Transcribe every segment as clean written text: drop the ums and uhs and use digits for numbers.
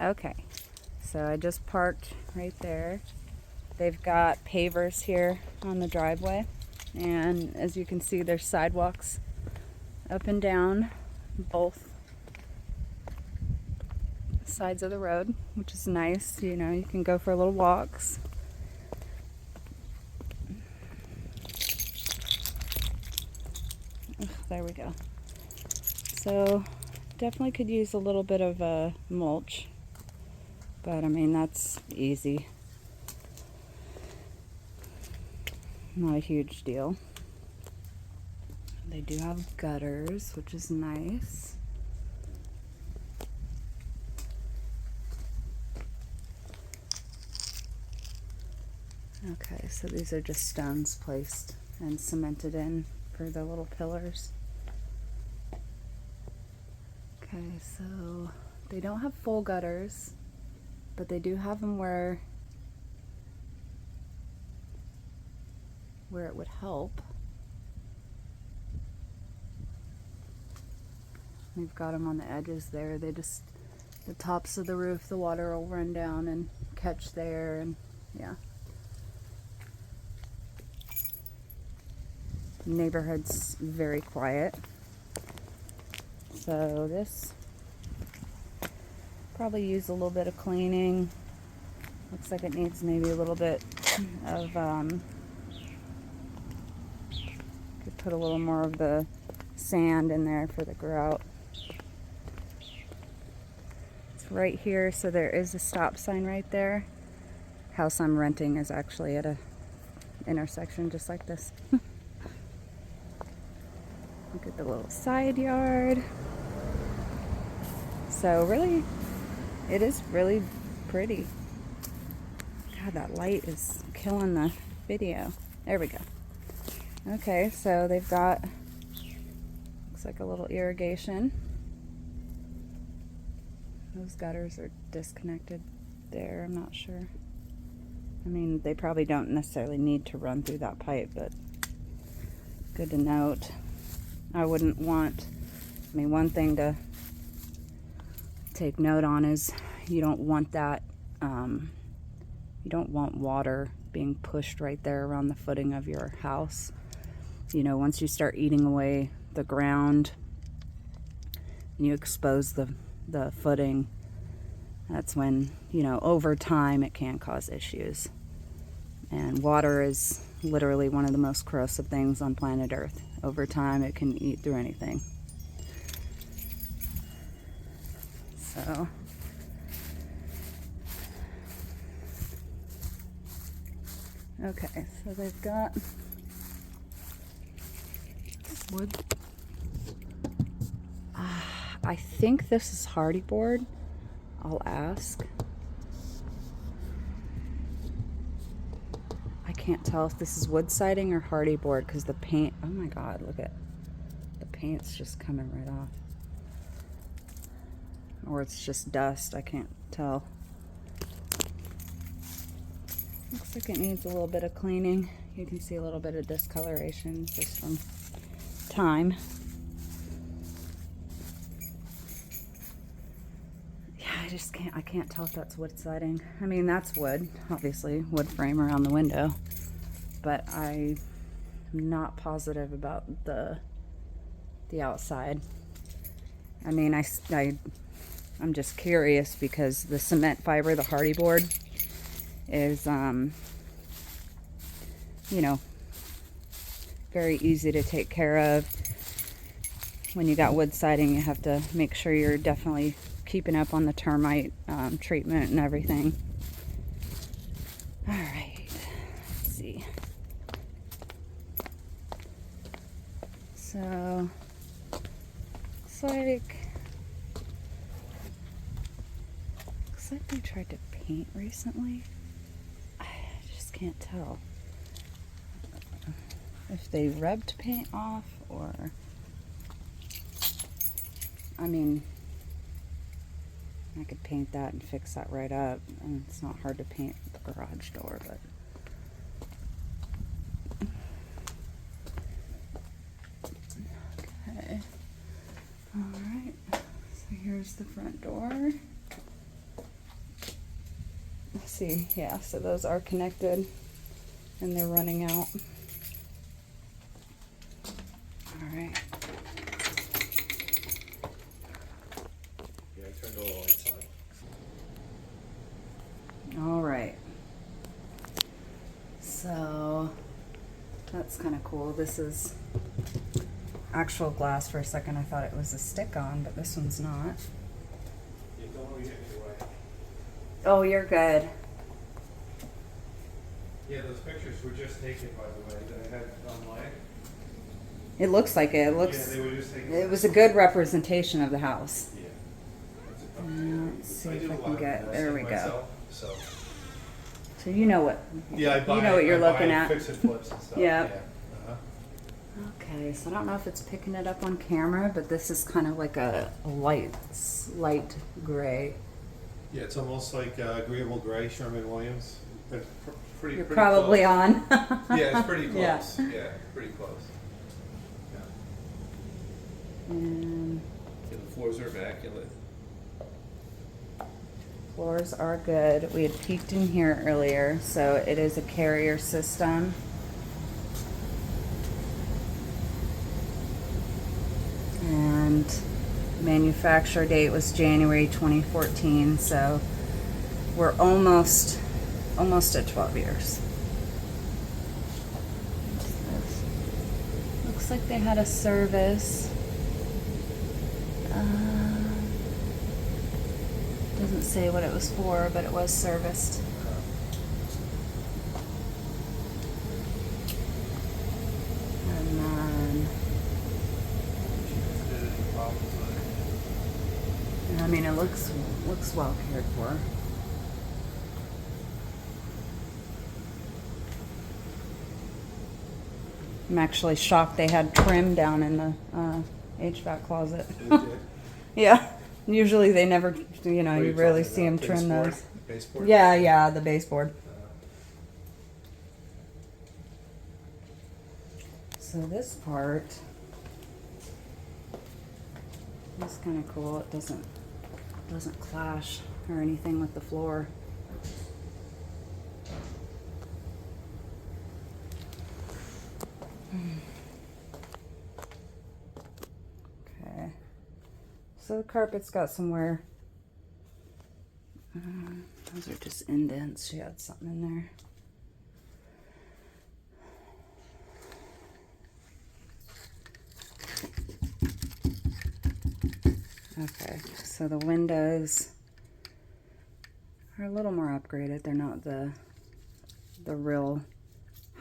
Okay, so I just parked right there. They've got pavers here on the driveway, and as you can see, there's sidewalks up and down both sides of the road, which is nice. You know, you can go for little walks. There we go. So definitely could use a little bit of mulch, but I mean, that's easy. Not a huge deal. They do have gutters, which is nice. Okay, so these are just stones placed and cemented in for the little pillars. Okay, so they don't have full gutters, but they do have them where it would help. We've got them on the edges there. They just, the tops of the roof, the water will run down and catch there, and yeah. The neighborhood's very quiet. So this probably use a little bit of cleaning. Looks like it needs maybe a little bit of could put a little more of the sand in there for the grout. It's right here, so there is a stop sign right there. House I'm renting is actually at a intersection just like this. Look at the little side yard. So really, it is really pretty. God, that light is killing the video. There we go. Okay, so they've got, looks like a little irrigation. Those gutters are disconnected there, I'm not sure. I mean, they probably don't necessarily need to run through that pipe, but good to note. I wouldn't want, I mean, one thing to take note on is you don't want that, you don't want water being pushed right there around the footing of your house. You know, once you start eating away the ground and you expose the footing, that's when, you know, over time it can cause issues. And water is literally one of the most corrosive things on planet Earth. Over time it can eat through anything. So okay, so they've got wood. I think this is hardy board. I'll ask. I can't tell if this is wood siding or hardy board because the paint, oh my god, look at the paint's just coming right off. Or it's just dust, I can't tell. Looks like it needs a little bit of cleaning. You can see a little bit of discoloration just from time. Yeah, I can't tell if that's wood siding. I mean, that's wood, obviously, wood frame around the window. But I'm not positive about the outside. I mean, I'm just curious because the cement fiber, the hardy board, is, you know, very easy to take care of. When you got wood siding, you have to make sure you're definitely keeping up on the termite treatment and everything. All right, let's see. So, looks like they tried to paint recently. I just can't tell if they rubbed paint off or, I mean, I could paint that and fix that right up, and it's not hard to paint the garage door, but okay. All right, so here's the front door. see. Yeah, so those are connected and they're running out. All right. Yeah, I turned all the lights on. All right. So that's kind of cool. This is actual glass. For a second I thought it was a stick-on, but this one's not. Yeah, don't worry, get in your way. Oh, you're good. Yeah, those pictures were just taken, by the way, that I had online. It looks like it. It looks. Yeah, they were just taken. It was a good representation of the house. Yeah. That's a Let's see I if do I a can lot of get. There we investing go. myself, so. So you know what. Yeah, I buy. You know what you're I buy looking at. Fix and flips and stuff. Yeah. Yeah. Okay, so I don't know if it's picking it up on camera, but this is kind of like a light gray. Yeah, it's almost like agreeable gray, Sherman-Williams. It's pretty. You're pretty probably close. on. Yeah, it's pretty Yeah. close. Yeah, pretty close. Yeah. And Yeah, the floors are immaculate. floors are good. We had peeked in here earlier, so it is a carrier system. And manufacture date was January 2014, so we're almost at 12 years. Looks like they had a service. Doesn't say what it was for, but it was serviced. And then, I mean, it looks well cared for. I'm actually shocked they had trim down in the HVAC closet. They did. Yeah, usually they never, you know, What are you you rarely talking see them about? trim Baseboard? those. Baseboard? Yeah, the baseboard. So this part is kind of cool. It doesn't clash or anything with the floor. Okay. So the carpet's got some wear. Those are just indents. She had something in there. Okay, so the windows are a little more upgraded. They're not the real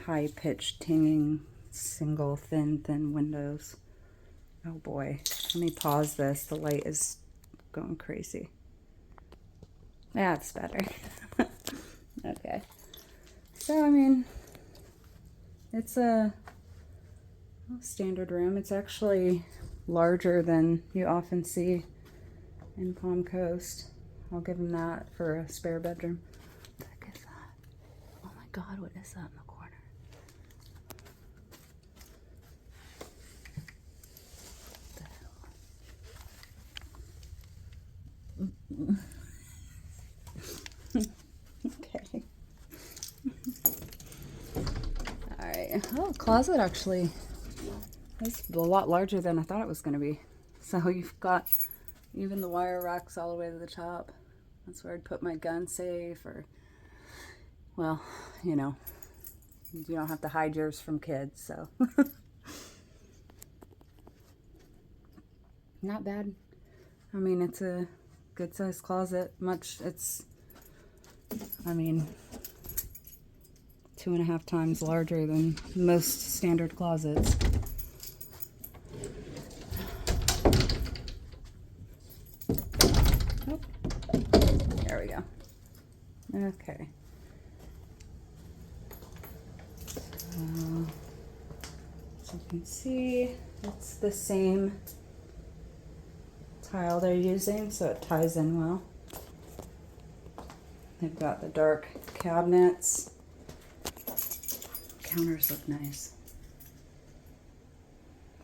high-pitched tinging single thin windows. Oh boy, let me pause this. The light is going crazy. That's better. Okay. So, I mean, it's a standard room. It's actually larger than you often see in Palm Coast. I'll give them that for a spare bedroom. What the heck is that? Oh my God, what is that in the corner? What the hell? Okay. All right. Oh, closet actually. It's a lot larger than I thought it was going to be. So you've got even the wire racks all the way to the top. That's where I'd put my gun safe, or, well, you know, you don't have to hide yours from kids, so. Not bad. I mean, it's a good sized closet. I mean, 2.5 times larger than most standard closets. Oh, there we go. Okay. So you can see it's the same tile they're using, so it ties in well. They've got the dark cabinets. Counters look nice.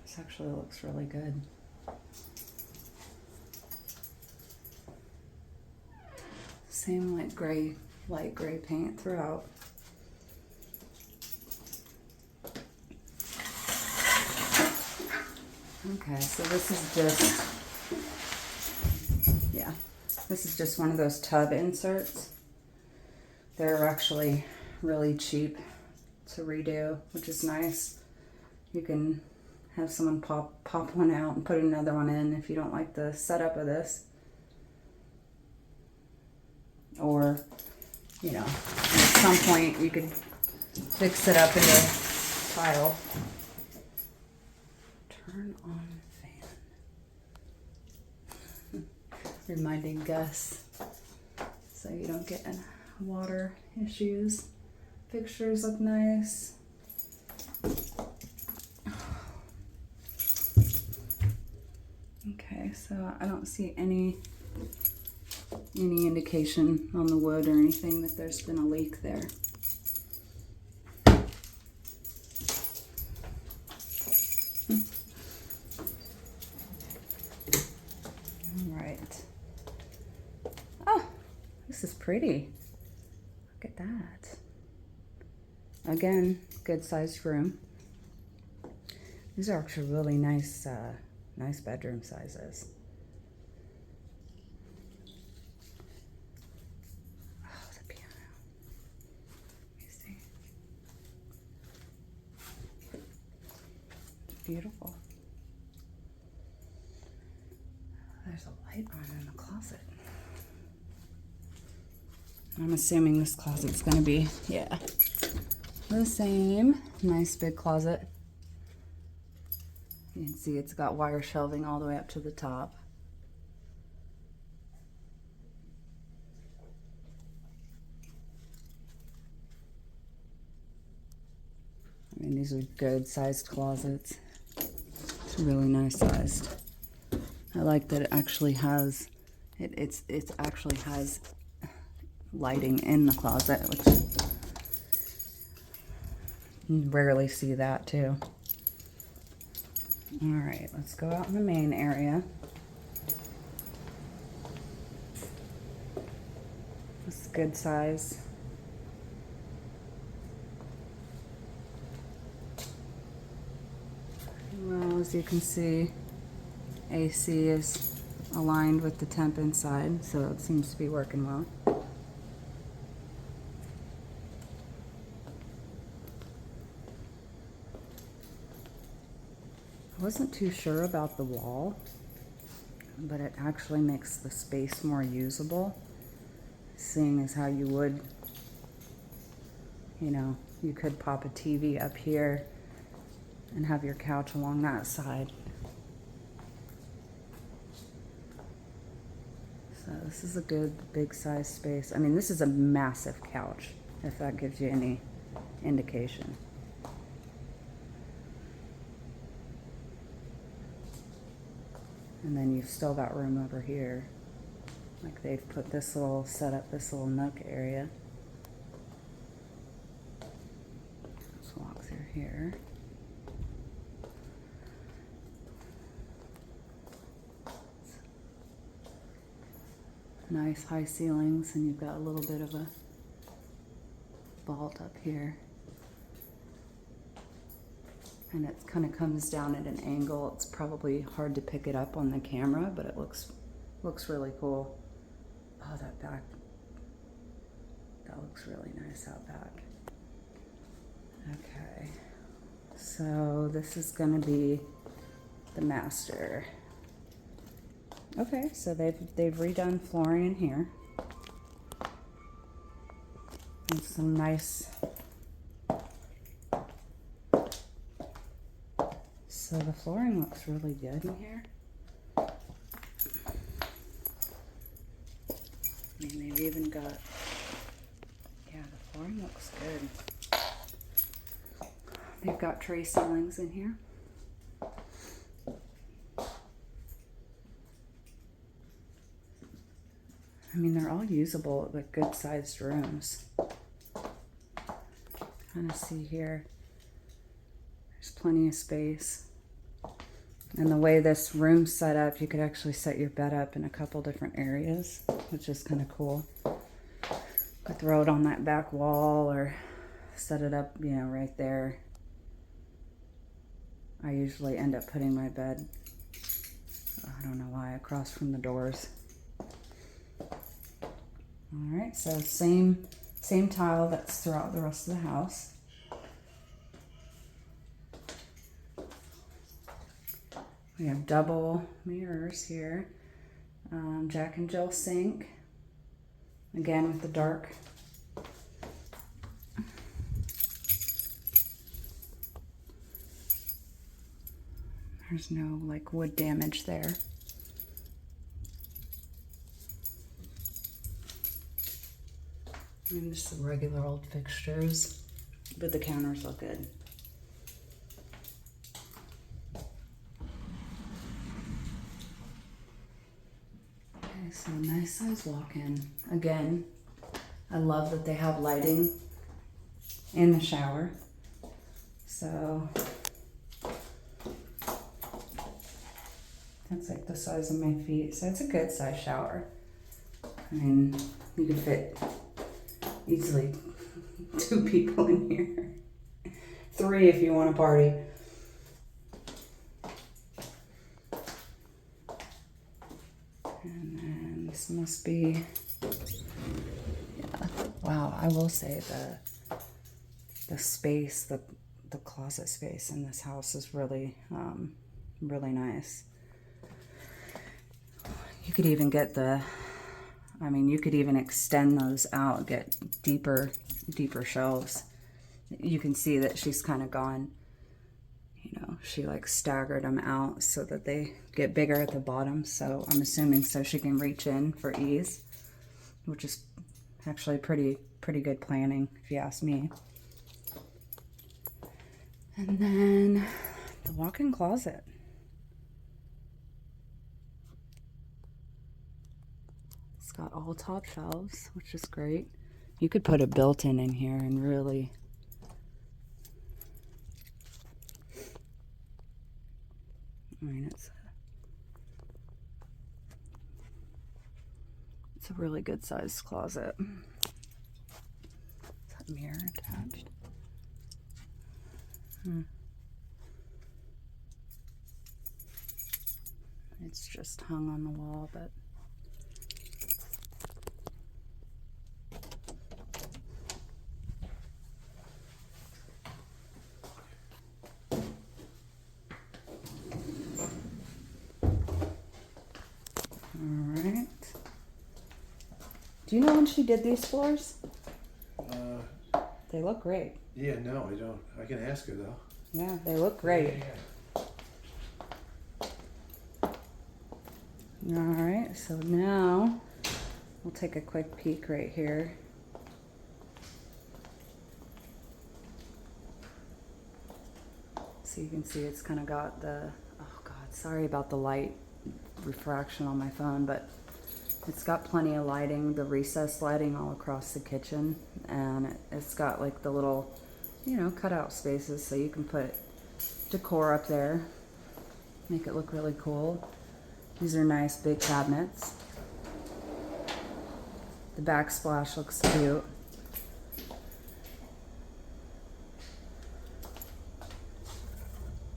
This actually looks really good. Same like gray light gray paint throughout. Okay, so this is just, yeah, this is just one of those tub inserts. They're actually really cheap to redo, which is nice. You can have someone pop one out and put another one in if you don't like the setup of this. Or, you know, at some point you could fix it up into tile. Turn on fan. Reminding Gus so you don't get water issues. Pictures look nice. Okay, so I don't see any indication on the wood or anything that there's been a leak there. All right. Oh, this is pretty. Look at that. Again, good sized room. These are actually really nice, nice bedroom sizes. Oh, the piano. Let me see. It's beautiful. There's a light on in the closet. I'm assuming this closet's gonna be, yeah, the same. Nice big closet. You can see it's got wire shelving all the way up to the top. I mean, these are good sized closets. It's really nice sized. I like that it actually has, it actually has lighting in the closet, which you rarely see that too. All right, let's go out in the main area. This is good size. Well, as you can see, AC is aligned with the temp inside, so it seems to be working well. I wasn't too sure about the wall, but it actually makes the space more usable, seeing as how you would, you know, you could pop a TV up here and have your couch along that side. So this is a good big size space. I mean, this is a massive couch, if that gives you any indication. And then you've still got room over here. Like they've put this little, set up this little nook area. Let's walk through here. Nice high ceilings, and you've got a little bit of a vault up here. And it kind of comes down at an angle. It's probably hard to pick it up on the camera, but it looks really cool. Oh, that looks really nice out back. Okay, so this is gonna be the master. Okay, so they've redone flooring in here. And some nice. So the flooring looks really good in here. I mean, they've even got, yeah, the flooring looks good. They've got tray ceilings in here. I mean, they're all usable, like good sized rooms. Kind of see here, there's plenty of space. And the way this room's set up, you could actually set your bed up in a couple different areas, which is kind of cool. Could throw it on that back wall or set it up, you know, right there. I usually end up putting my bed, I don't know why, across from the doors. All right, so same tile that's throughout the rest of the house. We have double mirrors here. Jack and Jill sink. Again with the dark. There's no like wood damage there. And just some regular old fixtures, but the counters look good. Okay, so nice size walk-in. Again, I love that they have lighting in the shower. So that's like the size of my feet. So it's a good size shower. I mean, you could fit easily 2 people in here. 3 if you want to party. And then this must be, yeah. Wow, I will say the space, the closet space in this house is really, really nice. You could even get you could even extend those out, get deeper shelves. You can see that she's kind of gone, you know, she like staggered them out so that they get bigger at the bottom. So I'm assuming so she can reach in for ease, which is actually pretty good planning if you ask me. And then the walk-in closet. It's got all top shelves, which is great. You could put a built-in in here and really, I mean, it's a really good sized closet. Is that mirror attached? It's just hung on the wall, but alright. Do you know when she did these floors? They look great. Yeah, no, I don't. I can ask her though. Yeah, they look great. Alright, so now we'll take a quick peek right here. So you can see it's kind of got the, oh God, sorry about the light refraction on my phone, but it's got plenty of lighting, the recessed lighting all across the kitchen, and it's got like the little, you know, cutout spaces so you can put decor up there, make it look really cool. These are nice big cabinets. The backsplash looks cute.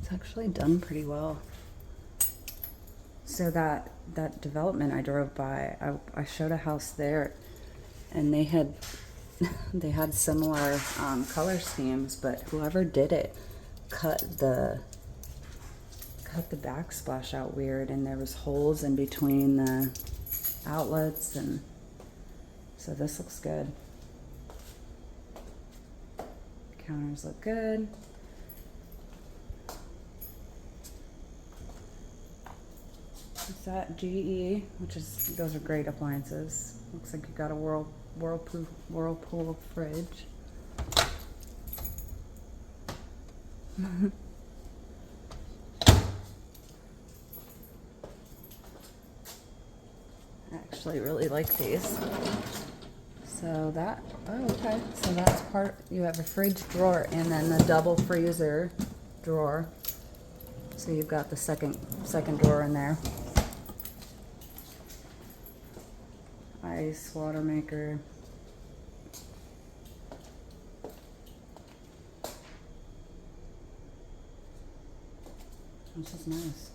It's actually done pretty well. So that development I drove by, I showed a house there, and they had similar color schemes, but whoever did it cut the backsplash out weird, and there was holes in between the outlets, and so this looks good. Counters look good. Is that GE, those are great appliances. Looks like you got a Whirlpool fridge. I actually really like these. So that, oh, okay. So that's part, you have a fridge drawer and then the double freezer drawer. So you've got the second drawer in there. Ice, water maker, which is nice.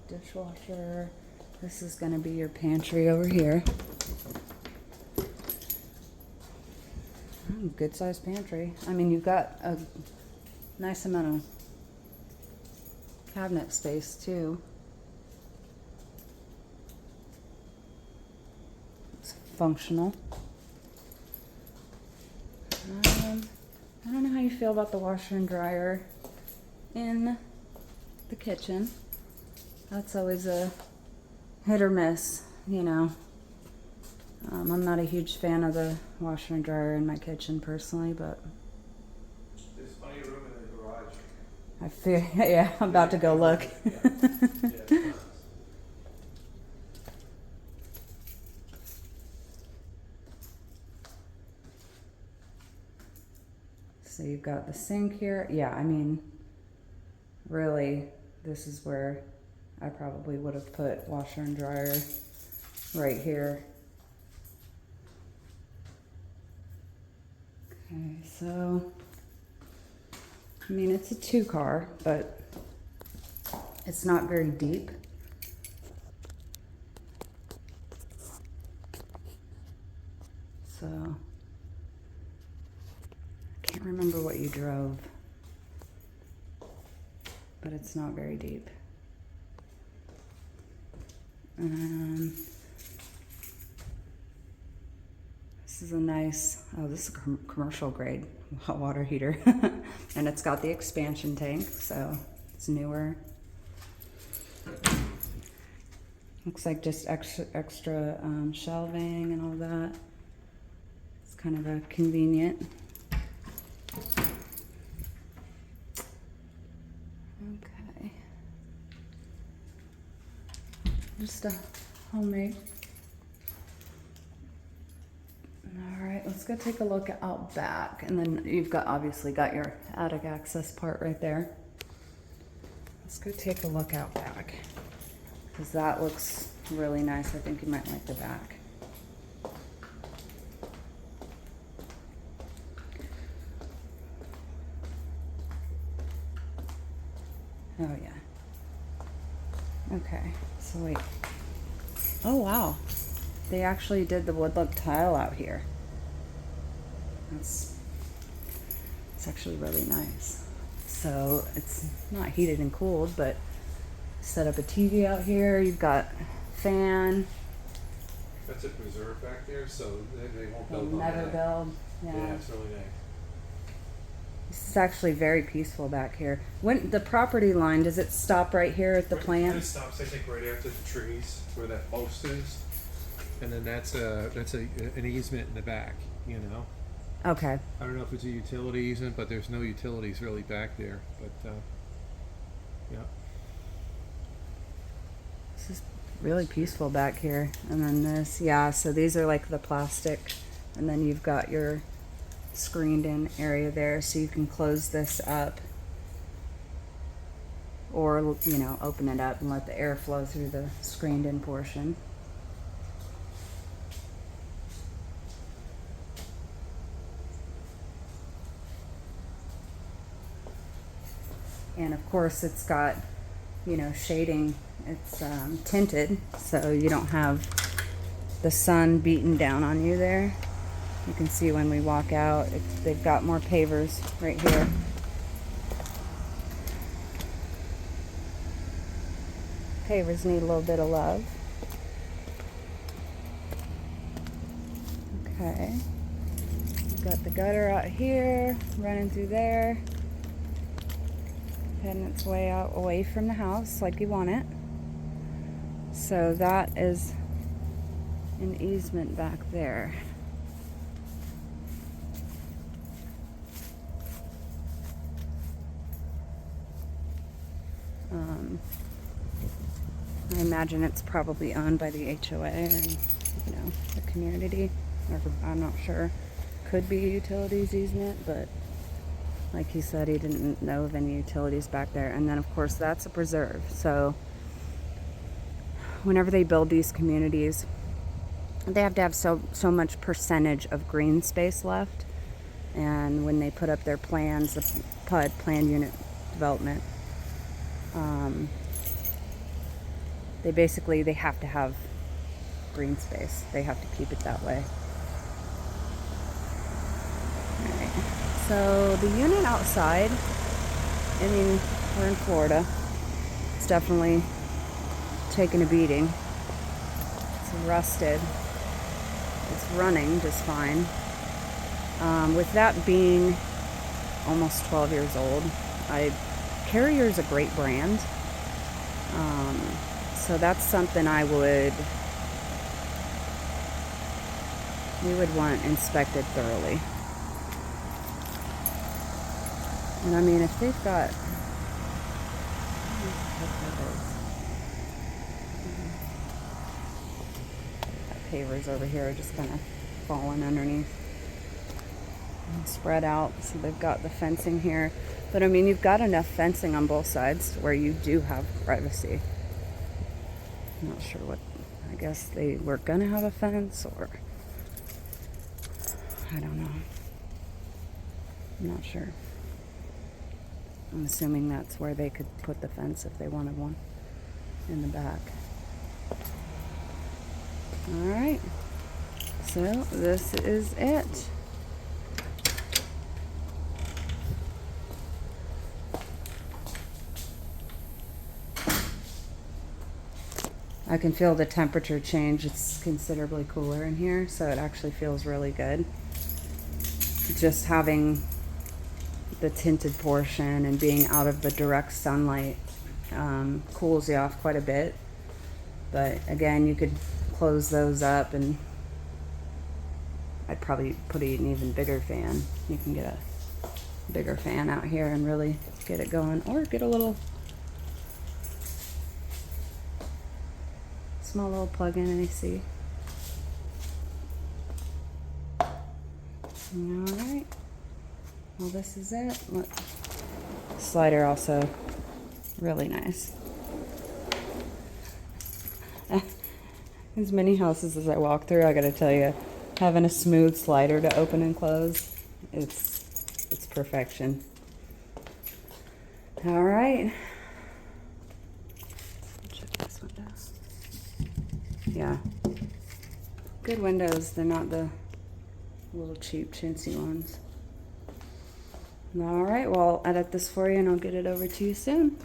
Dishwasher. This is gonna be your pantry over here. Good sized pantry. I mean, you've got a nice amount of cabinet space too. It's functional. I don't know how you feel about the washer and dryer in the kitchen. That's always a hit or miss, you know. I'm not a huge fan of the washer and dryer in my kitchen personally, but There's plenty of room in the garage. I feel, yeah, I'm about to go look. Yeah. So you've got the sink here. Yeah, I mean, really, this is where I probably would have put washer and dryer right here. Okay, so, I mean, it's a 2-car, but it's not very deep. So, I can't remember what you drove, but it's not very deep. This is a nice, oh, this is a commercial grade hot water heater. And it's got the expansion tank, so it's newer. Looks like just extra shelving and all that. It's kind of a convenient. Okay. Just a homemade. All right, let's go take a look out back. And then you've got, obviously got your attic access part right there. Let's go take a look out back, because that looks really nice. I think you might like the back. Oh yeah. Okay, so wait. Oh wow. They actually did the wood look tile out here. It's actually really nice. So it's not heated and cooled, but set up a TV out here. You've got fan. That's a preserve back there, so they won't They'll build on never that. build. Yeah, it's really nice. This is actually very peaceful back here. When the property line, does it stop right here at the It plant? stops, I think, right after the trees where that post is, and then that's an easement in the back. You know, Okay. I don't know if it's a utility easement, but there's no utilities really back there. But yeah. This is really peaceful back here. And then this, yeah, so these are like the plastic. And then you've got your screened in area there, so you can close this up. Or, you know, open it up and let the air flow through the screened in portion. And of course it's got, you know, shading. It's tinted, so you don't have the sun beating down on you there. You can see when we walk out, they've got more pavers right here. Pavers need a little bit of love. Okay. We've got the gutter out here, running through there. Heading its way out away from the house like you want it. So that is an easement back there. I imagine it's probably owned by the HOA or, you know, the community, or I'm not sure. Could be a utilities easement, but like he said, he didn't know of any utilities back there. And then of course that's a preserve. So whenever they build these communities, they have to have so much percentage of green space left. And when they put up their plans, the PUD, planned unit development, They have to have green space. They have to keep it that way. Alright, so the unit outside, I mean, we're in Florida. It's definitely taken a beating. It's rusted. It's running just fine. With that being almost 12 years old, Carrier's a great brand. So that's something we would want inspected thoroughly. And I mean, if they've got, that pavers over here are just kind of falling underneath and spread out. So they've got the fencing here, but I mean, you've got enough fencing on both sides where you do have privacy. I'm not sure what, I guess they were gonna have a fence, or I don't know. I'm not sure. I'm assuming that's where they could put the fence if they wanted one in the back. All right, so this is it. I can feel the temperature change. It's considerably cooler in here, so it actually feels really good. Just having the tinted portion and being out of the direct sunlight cools you off quite a bit. But again, you could close those up, and I'd probably put an even bigger fan. You can get a bigger fan out here and really get it going, or get a little small little plug-in AC. Alright, well, this is it. Look, slider also really nice. As many houses as I walk through, I gotta tell you, having a smooth slider to open and close, it's perfection. Alright, check this window. Yeah, good windows. They're not the little cheap chintzy ones. All right, well, I'll edit this for you and I'll get it over to you soon.